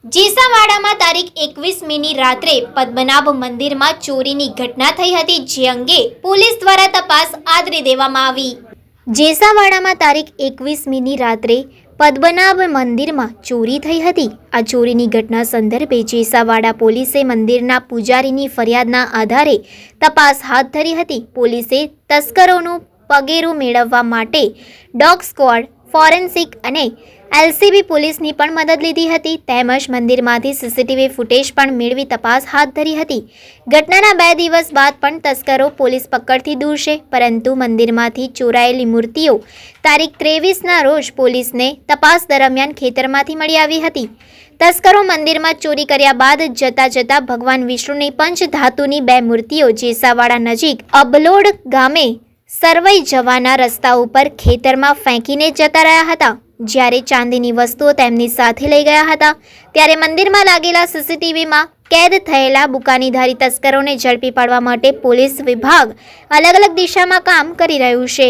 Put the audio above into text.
જેસાવાડામાં તારીખ 21મીની રાત્રે પદ્મનાભ મંદિરમાં ચોરીની ઘટના થઈ હતી, જે અંગે પોલીસ દ્વારા તપાસ આદરી દેવામાં આવી। જેસાવાડામાં તારીખ 21મીની રાત્રે પદ્મનાભ મંદિરમાં ચોરી થઈ હતી। આ ચોરીની ઘટના સંદર્ભે જેસાવાડા પોલીસે મંદિરના પૂજારીની ફરિયાદના આધારે તપાસ હાથ ધરી હતી। પોલીસે તસ્કરોનું પગેરું મેળવવા માટે ડોગ સ્ક્વોડ, ફોરેન્સિક અને એલસીબી પોલીસની પણ મદદ લીધી હતી, તેમજ મંદિરમાંથી સીસીટીવી ફૂટેજ પણ મેળવી તપાસ હાથ ધરી હતી। ઘટનાના 2 દિવસ બાદ પણ તસ્કરો પોલીસ પકડથી દૂર છે, પરંતુ મંદિરમાંથી ચોરાયેલી મૂર્તિઓ તારીખ 23ના રોજ પોલીસને તપાસ દરમિયાન ખેતરમાંથી મળી આવી હતી। તસ્કરો મંદિરમાં ચોરી કર્યા બાદ જતા ભગવાન વિષ્ણુની પંચ ધાતુની 2 મૂર્તિઓ જેસાવાડા નજીક અબલોડ ગામે સરવઈ જવાના રસ્તા ઉપર ખેતરમાં ફેંકીને જતા રહ્યા હતા। જ્યારે ચાંદીની વસ્તુઓ તેમની સાથે લઈ ગયા હતા, ત્યારે મંદિરમાં લાગેલા સીસીટીવીમાં કેદ થયેલા બુકાનીધારી તસ્કરોને ઝડપી પાડવા માટે પોલીસ વિભાગ અલગ અલગ દિશામાં કામ કરી રહ્યું છે।